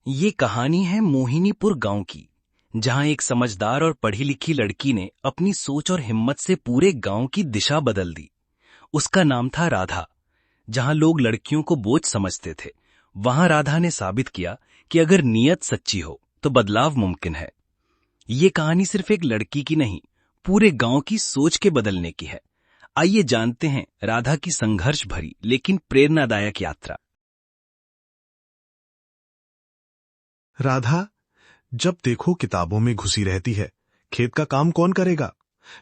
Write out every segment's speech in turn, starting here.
ये कहानी है मोहिनीपुर गांव की, जहां एक समझदार और पढ़ी लिखी लड़की ने अपनी सोच और हिम्मत से पूरे गांव की दिशा बदल दी। उसका नाम था राधा। जहां लोग लड़कियों को बोझ समझते थे, वहां राधा ने साबित किया कि अगर नीयत सच्ची हो तो बदलाव मुमकिन है। ये कहानी सिर्फ एक लड़की की नहीं, पूरे गांव की सोच के बदलने की है। आइए जानते हैं राधा की संघर्ष भरी लेकिन प्रेरणादायक यात्रा। राधा, जब देखो किताबों में घुसी रहती है। खेत का काम कौन करेगा?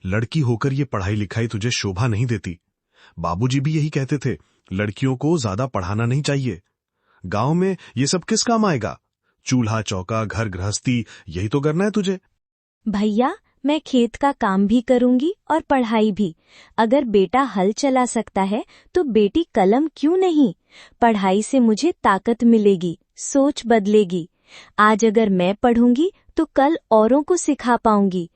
लड़की होकर ये पढ़ाई लिखाई तुझे शोभा नहीं देती। बाबूजी भी यही कहते थे, लड़कियों को ज्यादा पढ़ाना नहीं चाहिए। गांव में ये सब किस काम आएगा? चूल्हा चौका, घर गृहस्थी, यही तो करना है तुझे। भैया, मैं खेत का काम भी करूंगी और पढ़ाई भी। अगर बेटा हल चला सकता है तो बेटी कलम क्यों नहीं? पढ़ाई से मुझे ताकत मिलेगी, सोच बदलेगी। आज अगर मैं पढ़ूंगी तो कल औरों को सिखा पाऊंगी।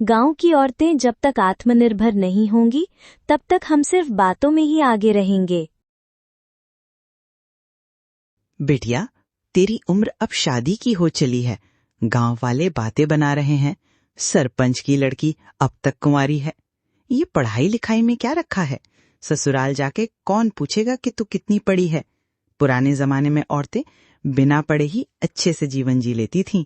गांव की औरतें जब तक आत्मनिर्भर नहीं होंगी, तब तक हम सिर्फ बातों में ही आगे रहेंगे। बेटिया, तेरी उम्र अब शादी की हो चली है। गांव वाले बातें बना रहे हैं, सरपंच की लड़की अब तक कुंवारी है। ये पढ़ाई लिखाई में क्या रखा है? ससुराल जाके कौन पूछेगा कि तू कितनी पढ़ी है? पुराने जमाने में औरतें बिना पढ़े ही अच्छे से जीवन जी लेती थीं।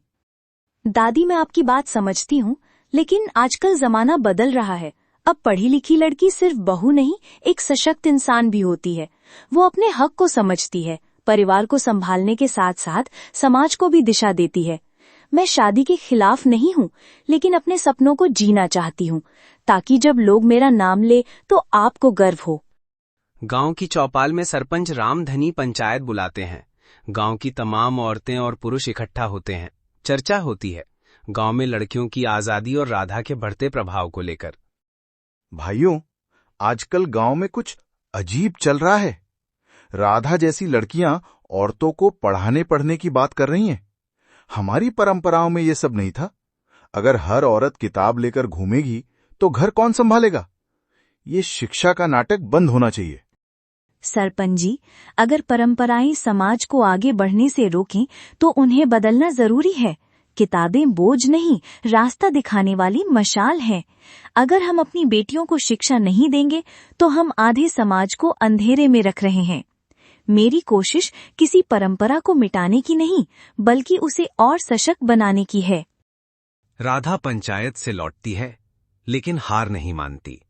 दादी, मैं आपकी बात समझती हूँ, लेकिन आजकल जमाना बदल रहा है। अब पढ़ी लिखी लड़की सिर्फ बहू नहीं, एक सशक्त इंसान भी होती है। वो अपने हक को समझती है, परिवार को संभालने के साथ साथ समाज को भी दिशा देती है। मैं शादी के खिलाफ नहीं हूँ, लेकिन अपने सपनों को जीना चाहती हूँ, ताकि जब लोग मेरा नाम ले तो आपको गर्व हो। गांव की चौपाल में सरपंच रामधनी पंचायत बुलाते हैं। गांव की तमाम औरतें और पुरुष इकट्ठा होते हैं। चर्चा होती है गांव में लड़कियों की आजादी और राधा के बढ़ते प्रभाव को लेकर। भाइयों, आजकल गांव में कुछ अजीब चल रहा है। राधा जैसी लड़कियां औरतों को पढ़ाने पढ़ने की बात कर रही हैं। हमारी परंपराओं में ये सब नहीं था। अगर हर औरत किताब लेकर घूमेगी तो घर कौन संभालेगा? ये शिक्षा का नाटक बंद होना चाहिए। सरपंच जी, अगर परंपराएं समाज को आगे बढ़ने से रोकें तो उन्हें बदलना जरूरी है। किताबें बोझ नहीं, रास्ता दिखाने वाली मशाल हैं। अगर हम अपनी बेटियों को शिक्षा नहीं देंगे तो हम आधे समाज को अंधेरे में रख रहे हैं। मेरी कोशिश किसी परंपरा को मिटाने की नहीं, बल्कि उसे और सशक्त बनाने की है। राधा पंचायत से लौटती है, लेकिन हार नहीं मानती।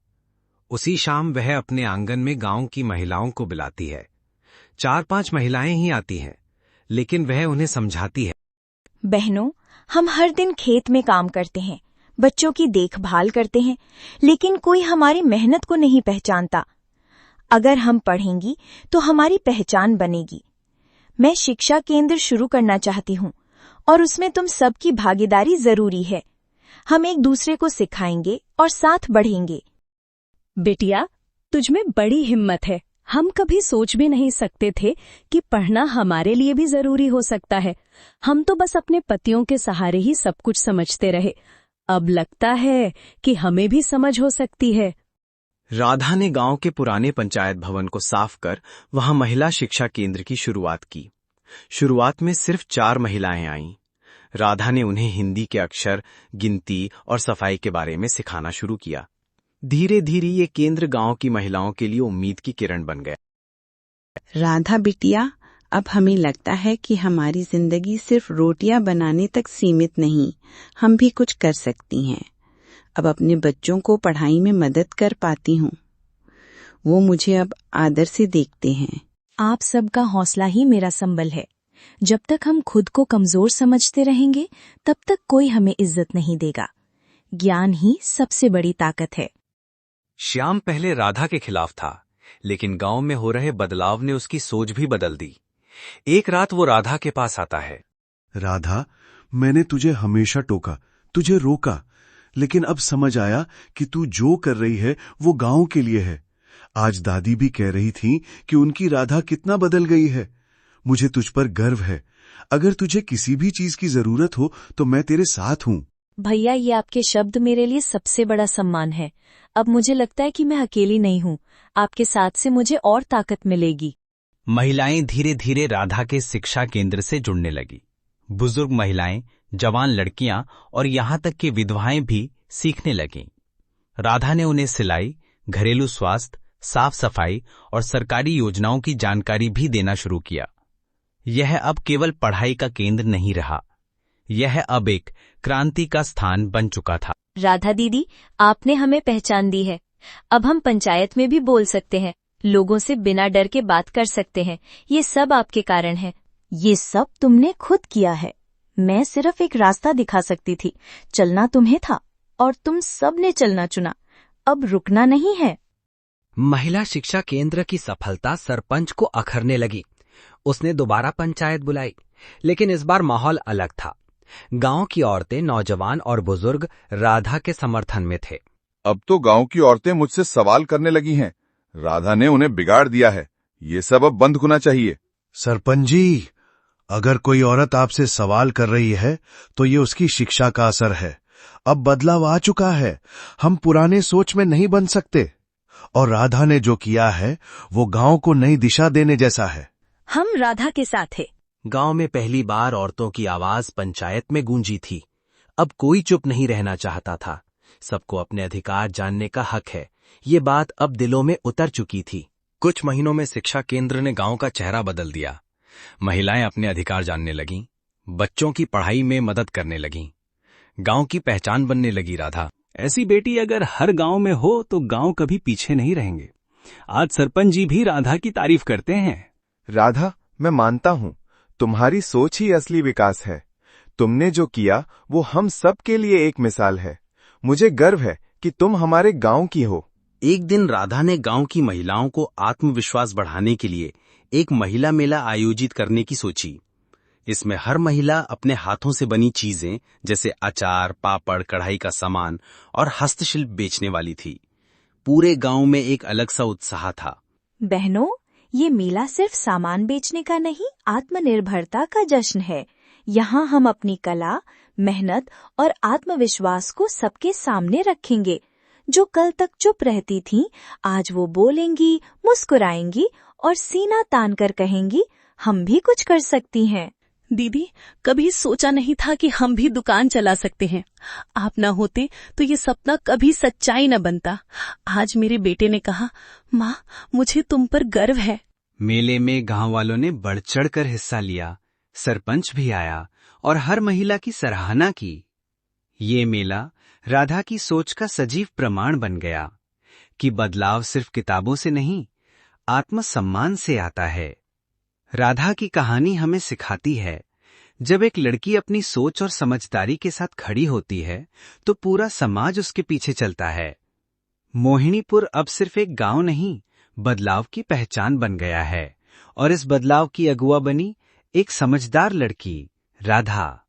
उसी शाम वह अपने आंगन में गांव की महिलाओं को बुलाती है। 4-5 महिलाएं ही आती हैं, लेकिन वह उन्हें समझाती है। बहनों, हम हर दिन खेत में काम करते हैं, बच्चों की देखभाल करते हैं, लेकिन कोई हमारी मेहनत को नहीं पहचानता। अगर हम पढ़ेंगी तो हमारी पहचान बनेगी। मैं शिक्षा केंद्र शुरू करना चाहती हूँ और उसमें तुम सबकी भागीदारी जरूरी है। हम एक दूसरे को सिखाएंगे और साथ बढ़ेंगे। बिटिया, तुझमें बड़ी हिम्मत है। हम कभी सोच भी नहीं सकते थे कि पढ़ना हमारे लिए भी जरूरी हो सकता है। हम तो बस अपने पतियों के सहारे ही सब कुछ समझते रहे। अब लगता है कि हमें भी समझ हो सकती है। राधा ने गांव के पुराने पंचायत भवन को साफ कर वहां महिला शिक्षा केंद्र की शुरुआत की। शुरुआत में सिर्फ 4 महिलाएं आईं। राधा ने उन्हें हिंदी के अक्षर, गिनती और सफाई के बारे में सिखाना शुरू किया। धीरे धीरे ये केंद्र गांव की महिलाओं के लिए उम्मीद की किरण बन गया। राधा बिटिया, अब हमें लगता है कि हमारी जिंदगी सिर्फ रोटियां बनाने तक सीमित नहीं, हम भी कुछ कर सकती हैं। अब अपने बच्चों को पढ़ाई में मदद कर पाती हूँ। वो मुझे अब आदर से देखते हैं। आप सबका हौसला ही मेरा संबल है। जब तक हम खुद को कमजोर समझते रहेंगे, तब तक कोई हमें इज्जत नहीं देगा। ज्ञान ही सबसे बड़ी ताकत है। श्याम पहले राधा के खिलाफ था, लेकिन गांव में हो रहे बदलाव ने उसकी सोच भी बदल दी। एक रात वो राधा के पास आता है। राधा, मैंने तुझे हमेशा टोका, तुझे रोका, लेकिन अब समझ आया कि तू जो कर रही है वो गांव के लिए है। आज दादी भी कह रही थी कि उनकी राधा कितना बदल गई है। मुझे तुझ पर गर्व है। अगर तुझे किसी भी चीज की जरूरत हो तो मैं तेरे साथ हूँ। भैया, ये आपके शब्द मेरे लिए सबसे बड़ा सम्मान है। अब मुझे लगता है कि मैं अकेली नहीं हूँ। आपके साथ से मुझे और ताकत मिलेगी। महिलाएं धीरे धीरे राधा के शिक्षा केंद्र से जुड़ने लगी। बुजुर्ग महिलाएं, जवान लड़कियां और यहां तक कि विधवाएं भी सीखने लगीं। राधा ने उन्हें सिलाई, घरेलू स्वास्थ्य, साफ सफाई और सरकारी योजनाओं की जानकारी भी देना शुरू किया। यह अब केवल पढ़ाई का केंद्र नहीं रहा, यह अब एक क्रांति का स्थान बन चुका था। राधा दीदी, आपने हमें पहचान दी है। अब हम पंचायत में भी बोल सकते हैं, लोगों से बिना डर के बात कर सकते हैं। ये सब आपके कारण है। ये सब तुमने खुद किया है। मैं सिर्फ एक रास्ता दिखा सकती थी, चलना तुम्हें था और तुम सब ने चलना चुना। अब रुकना नहीं है। महिला शिक्षा केंद्र की सफलता सरपंच को अखरने लगी। उसने दोबारा पंचायत बुलाई, लेकिन इस बार माहौल अलग था। गांव की औरतें, नौजवान और बुजुर्ग राधा के समर्थन में थे। अब तो गांव की औरतें मुझसे सवाल करने लगी हैं। राधा ने उन्हें बिगाड़ दिया है। ये सब अब बंद होना चाहिए। सरपंच जी, अगर कोई औरत आपसे सवाल कर रही है तो ये उसकी शिक्षा का असर है। अब बदलाव आ चुका है। हम पुराने सोच में नहीं बन सकते। और राधा ने जो किया है वो गांव को नई दिशा देने जैसा है। हम राधा के साथ हैं। गांव में पहली बार औरतों की आवाज पंचायत में गूंजी थी। अब कोई चुप नहीं रहना चाहता था। सबको अपने अधिकार जानने का हक है, ये बात अब दिलों में उतर चुकी थी। कुछ महीनों में शिक्षा केंद्र ने गांव का चेहरा बदल दिया। महिलाएं अपने अधिकार जानने लगीं, बच्चों की पढ़ाई में मदद करने लगीं। गांव की पहचान बनने लगी राधा। ऐसी बेटी अगर हर गांव में हो तो गांव कभी पीछे नहीं रहेंगे। आज सरपंच जी भी राधा की तारीफ करते हैं। राधा, मैं मानता हूं, तुम्हारी सोच ही असली विकास है। तुमने जो किया वो हम सब के लिए एक मिसाल है। मुझे गर्व है कि तुम हमारे गांव की हो। एक दिन राधा ने गांव की महिलाओं को आत्मविश्वास बढ़ाने के लिए एक महिला मेला आयोजित करने की सोची। इसमें हर महिला अपने हाथों से बनी चीजें जैसे अचार, पापड़, कढ़ाई का सामान और हस्तशिल्प बेचने वाली थी। पूरे गांव में एक अलग सा उत्साह था। बहनों, ये मेला सिर्फ सामान बेचने का नहीं, आत्मनिर्भरता का जश्न है। यहाँ हम अपनी कला, मेहनत और आत्मविश्वास को सबके सामने रखेंगे। जो कल तक चुप रहती थीं, आज वो बोलेंगी, मुस्कुराएंगी और सीना तान कर कहेंगी, हम भी कुछ कर सकती हैं। दीदी, कभी सोचा नहीं था कि हम भी दुकान चला सकते हैं। आप न होते तो ये सपना कभी सच्चाई न बनता। आज मेरे बेटे ने कहा, माँ, मुझे तुम पर गर्व है। मेले में गांव वालों ने बढ़ चढ़ कर हिस्सा लिया। सरपंच भी आया और हर महिला की सराहना की। ये मेला राधा की सोच का सजीव प्रमाण बन गया कि बदलाव सिर्फ किताबों से नहीं, आत्मसम्मान से आता है। राधा की कहानी हमें सिखाती है, जब एक लड़की अपनी सोच और समझदारी के साथ खड़ी होती है तो पूरा समाज उसके पीछे चलता है। मोहिनीपुर अब सिर्फ एक गांव नहीं, बदलाव की पहचान बन गया है और इस बदलाव की अगुवा बनी एक समझदार लड़की, राधा।